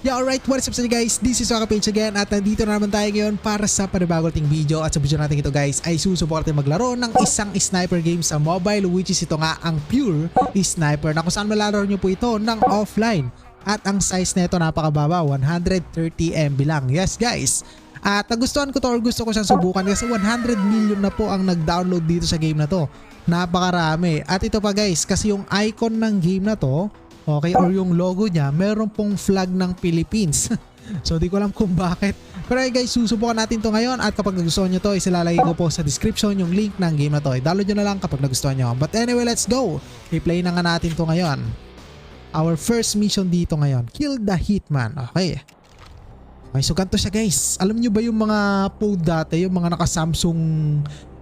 Yeah, alright, what is up sa inyo guys? This is Waka Page again at nandito na naman tayo ngayon para sa panibagong ting video. At sa video natin ito guys ay susubukan natin maglaro ng isang sniper game sa mobile, which is ito nga ang Pure Sniper, na kung saan malalaro nyo po ito ng offline. At ang size nito napakababa, 130 MB lang. Yes guys, at nagustuhan ko to, or gusto ko siyang subukan kasi 100 million na po ang nag-download dito sa game na to. Napakarami. At ito pa guys, kasi yung icon ng game na to, okay, or yung logo niya, meron pong flag ng Philippines. So di ko alam kung bakit. Pero guys, susubukan natin to ngayon. At kapag nagustuhan nyo to, isilalagay ko po sa description yung link ng game na to. I-download nyo na lang kapag nagustuhan nyo. But anyway, let's go. I-play na nga natin to ngayon. Our first mission dito ngayon, kill the hitman. Okay. Okay, so ganito siya guys. Alam nyo ba yung mga phone dati, yung mga naka Samsung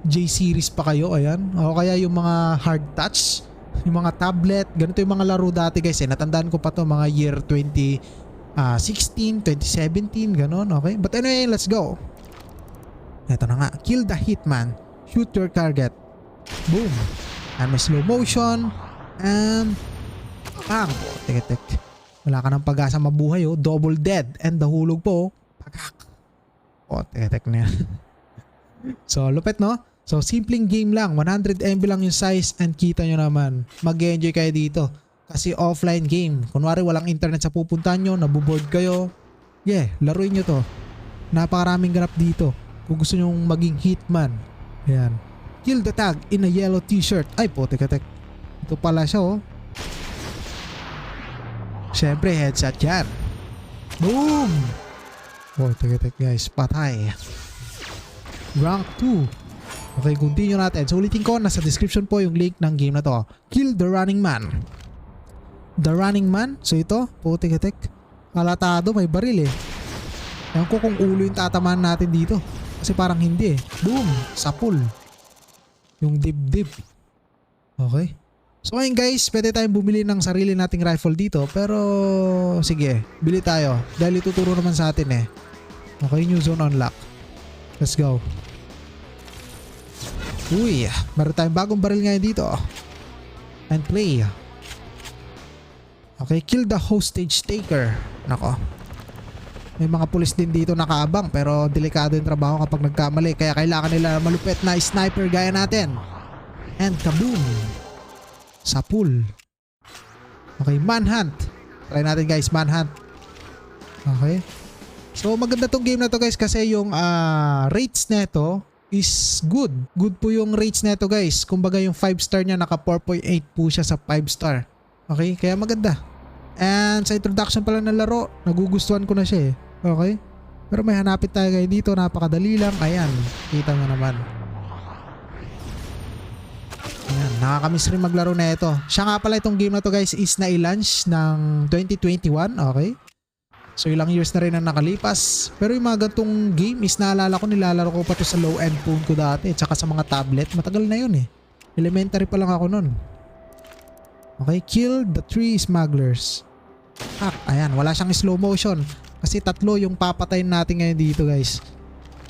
J series pa kayo, ayan, o kaya yung mga hard touch, yung mga tablet, ganito yung mga laro dati guys. Natandaan ko pa to, mga year 2016, 2017, ganon. Okay, but anyway, let's go. Ito na nga, kill the hitman, shoot your target, boom, and may slow motion, and bang, tek, wala ka ng pag-asa mabuhay, oh, double dead, and nahulog po, pagak, oh, tek na yan. So lupit no. So simpleng game lang, 100 MB lang yung size, and kita nyo naman, mag-enjoy kayo dito kasi offline game. Kunwari walang internet sa pupuntahan nyo, nabuboard kayo, yeah, laruin nyo to. Napakaraming ganap dito kung gusto nyo maging hitman. Ayan, kill the tag in a yellow t-shirt. Ay po, tek, ito pala siya, oh. Syempre headshot yan, boom. Oh, tek guys, patay. Rank 2. Okay, continue natin. So ulitin ko, nasa description po yung link ng game na to. Kill the running man. The running man. So ito, putik. Kalatado, may baril eh. Ewan ko kung ulo yung tatamaan natin dito, kasi parang hindi eh. Boom, sapul. Yung dibdib. Okay. So ngayon guys, pwede tayong bumili ng sarili nating rifle dito. Pero sige, bili tayo dahil ituturo naman sa atin eh. Okay, new zone unlock. Let's go. Uy, meron tayong bagong baril ngayon dito. And play. Okay, kill the hostage taker. Nako, may mga pulis din dito nakaabang, pero delikado yung trabaho kapag nagkamali. Kaya kailangan nila malupit na sniper gaya natin. And kaboom, sapul. Okay, manhunt. Try natin guys, manhunt. Okay. So maganda tong game na to guys kasi yung rates neto is good. Good po yung rates neto guys. Kumbaga yung 5 star niya naka 4.8 po siya sa 5 star. Okay, kaya maganda. And sa introduction pala ng laro, nagugustuhan ko na siya eh. Okay. Pero may hanapit tayo guys dito, napakadali lang. Ayan, kita mo naman. Ayan, nakakamiss rin maglaro na ito. Siya nga pala, itong game na to guys is na-launch ng 2021. Okay. So ilang years na rin ang nakalipas. Pero yung mga gantong game is naalala ko, nilalaro ko pa to sa low end phone ko dati, tsaka sa mga tablet. Matagal na yun eh. Elementary pa lang ako nun. Okay, kill the 3 smugglers. Ayan, wala siyang slow motion kasi tatlo yung papatayin natin ngayon dito guys.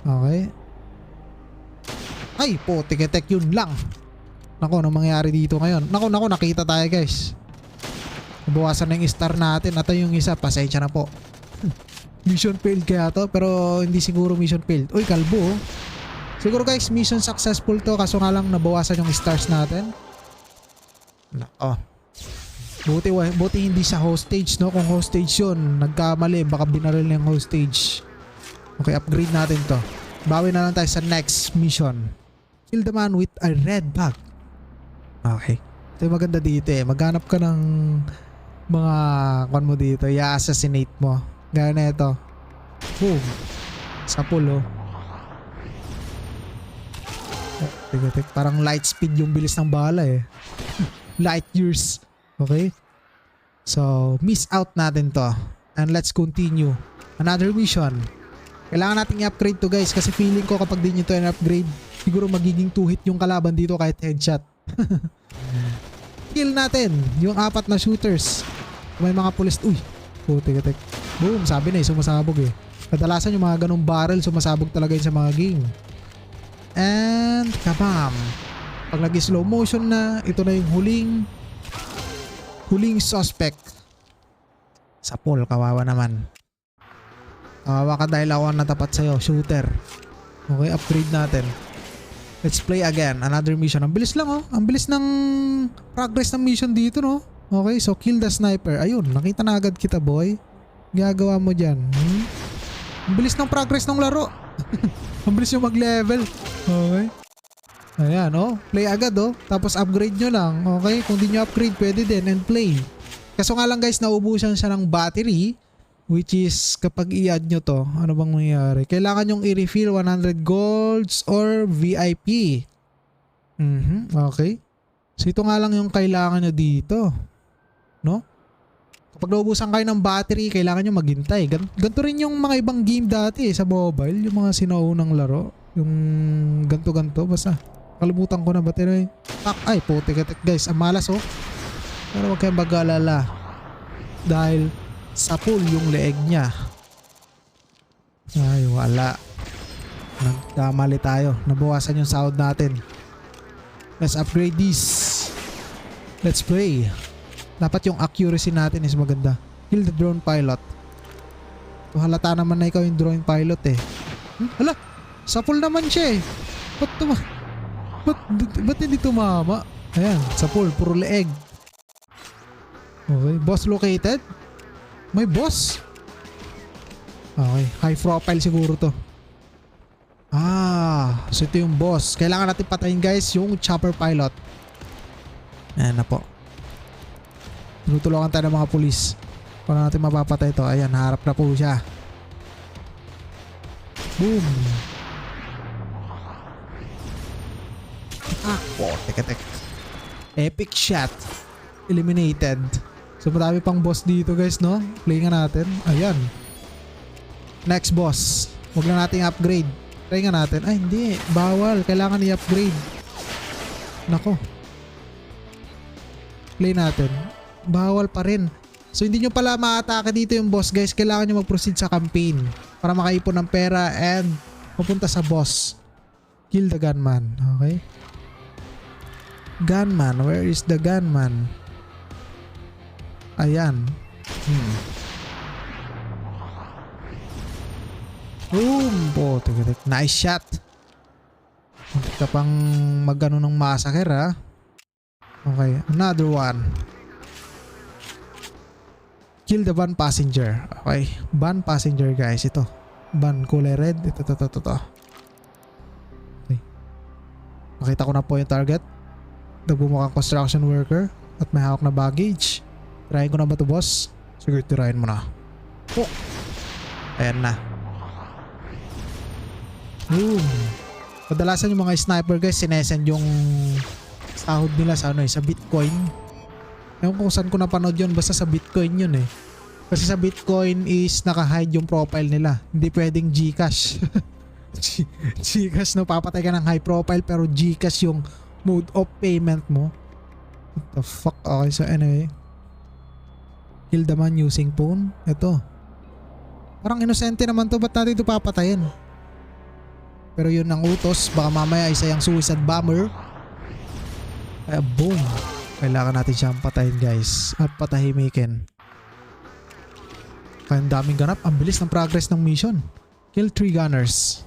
Okay. Ay po, tek, yun lang. Nako, anong mangyari dito ngayon? Nako, nakita tayo guys. Nabawasan na yung star natin. At yung isa, pasensya na po. Mission failed kaya to, pero hindi siguro mission failed. Uy, kalbo oh. Siguro guys, mission successful to, kaso nga lang nabawasan yung stars natin. Nako, buti hindi sa hostage no. Kung hostage yun, nagkamali, baka binaril na yung hostage. Okay, upgrade natin to. Bawi na lang tayo sa next mission. Kill the man with a red bag. Okay, ito yung maganda dito eh. Maghanap ka ng mga kwan mo dito, i-assassinate mo. Gaya na ito. Boom, sapul oh. Tek, parang light speed yung bilis ng bala eh. Light years. Okay, so miss out natin to, and let's continue another mission. Kailangan natin i-upgrade to guys, kasi feeling ko kapag di nyo to in-upgrade, siguro magiging 2 hit yung kalaban dito kahit headshot. Kill natin yung 4 na shooters. May mga pulis. Uy, tek. Boom, sabi na eh, sumasabog eh. Kadalasan yung mga ganong barrel sumasabog talaga yun sa mga game. And kabam, pag nag-slow motion na, ito na yung huling suspect. Sapol, kawawa naman. Kawawa ka dahil ako ang natapat sa'yo. Shooter. Okay, upgrade natin. Let's play again. Another mission. Ang bilis lang oh. Ang bilis ng progress ng mission dito no. Okay, so kill the sniper. Ayun, nakita na agad kita boy. Gagawa mo dyan. Ang bilis ng progress ng laro. Ang bilis yung mag-level. Okay. Ayan oh. Play agad oh. Tapos upgrade nyo lang. Okay, kung di nyo upgrade pwede din and play. Kaso nga lang guys, naubusan siya ng battery. Which is kapag i-add nyo to, ano bang mangyayari? Kailangan nyong i-refill 100 golds or VIP. Okay. So ito nga lang yung kailangan nyo dito. No? Kapag naubusan kayo ng battery, kailangan nyo maghintay. Ganto rin yung mga ibang game dati sa mobile. Yung mga sinaunang laro. Yung ganto-ganto. Basta kalimutan ko na ba? Ay, putik guys. Ang malas oh. Pero huwag kayong mag-alala. Dahil sa pool yung leeg niya. Ay, wala. Nagkamali tayo. Nabawasan yung sound natin. Let's upgrade this. Let's play. Dapat yung accuracy natin is maganda. Kill the drone pilot. So, halata naman na ikaw yung drone pilot eh. Hala! Sa pool naman siya eh. Ba't hindi tumama? Ayan, sa pool. Puro leeg. Okay, boss located. May boss. Okay, high profile siguro to. So ito yung boss. Kailangan natin patayin guys yung chopper pilot. Ayan na po. Tinutulungan tayo ng mga pulis. Paano natin mapapatay ito? Ayan, harap na po siya. Boom. Teka. Epic shot. Eliminated. So madami pang boss dito guys no. Play nga natin. Ayan. Next boss. Huwag na natin upgrade. Try nga natin. Ay hindi. Bawal. Kailangan i-upgrade. Nako. Play natin. Bawal pa rin. So hindi nyo pala ma-atake dito yung boss guys. Kailangan nyo mag-proceed sa campaign. Para makaipon ng pera and mapunta sa boss. Kill the gunman. Okay. Gunman. Where is the gunman? Ayan. Boom! Oh, tig-tig. Nice shot. Hindi ka pang mag-ano ng massacre ha. Okay, another one. Kill the van passenger. Okay, van passenger guys. Ito. Van kulay red. Ito. Okay. Makita ko na po yung target. Nagbumukhang construction worker at may hawak na baggage. Tirahin ko na ba ito boss? Sige, tirahin mo na. Oh! Ayan na. Boom! Kadalasan yung mga sniper guys, sinesend yung sahod nila sa ano sa Bitcoin. Ewan kung saan ko napanood yun, basta sa Bitcoin yun eh. Kasi sa Bitcoin is naka-hide yung profile nila. Hindi pwedeng Gcash. Gcash no, papatay ka ng high profile pero Gcash yung mode of payment mo. What the fuck? Okay, so anyway. Kill the man using phone. Ito. Parang inosente naman to. Ba't natin ito papatayin? Pero yun ang utos. Baka mamaya isa yung suicide bomber. Kaya boom. Kailangan natin siyang patayin guys. At patahimikin. Kaya ang daming ganap. Ang bilis ng progress ng mission. Kill 3 gunners.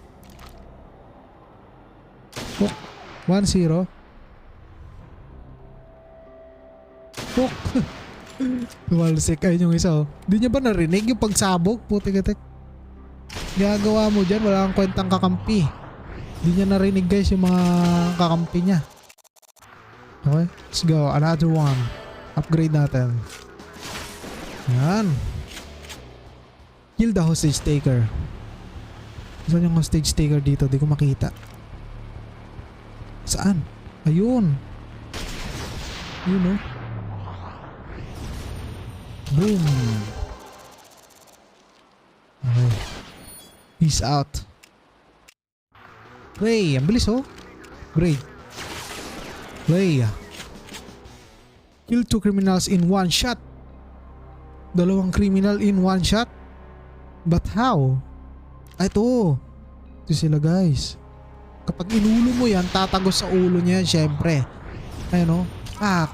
Oh, 1-0. Oh. Tumalsik. Ayun yung isa oh. Hindi niya ba narinig yung pagsabog? Putik-itik. Gagawa mo dyan. Wala kang kwentang kakampi. Hindi niya narinig guys yung mga kakampi niya. Okay. Let's go. Another one. Upgrade natin. Yan. Kill the hostage taker. Saan yung hostage taker dito? Di ko makita. Saan? Ayun. Ayun oh. Boom. Okay. Peace out. Play. Ang bilis oh. Great. Play. Kill 2 criminals in one shot. 2 criminal in one shot? But how? Ito. Ito sila guys. Kapag inulo mo yan, tatagos sa ulo niya yan syempre. Ayun oh. Pak.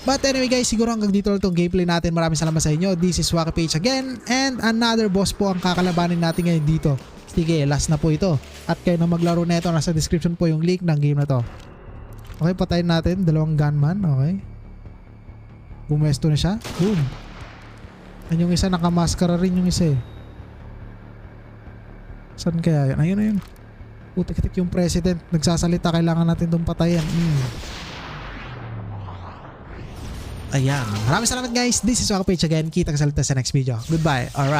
But anyway guys, siguro hanggang dito lang itong gameplay natin. Maraming salamat sa inyo. This is Waka Page again. And another boss po ang kakalabanin natin ngayon dito. Sige, last na po ito. At kayo na maglaro na ito. Nasa description po yung link ng game na to. Okay, patayin natin. Dalawang gunman. Okay. Pumwesto na siya. Boom. And yung isa nakamaskara rin yung isa eh. Saan kaya yan? Ayun na yun. Putik-tik yung president. Nagsasalita. Kailangan natin itong patayin. Ayan. Maraming salamat guys. This is Waka Page again. Kita ka sa next video. Goodbye. Alright.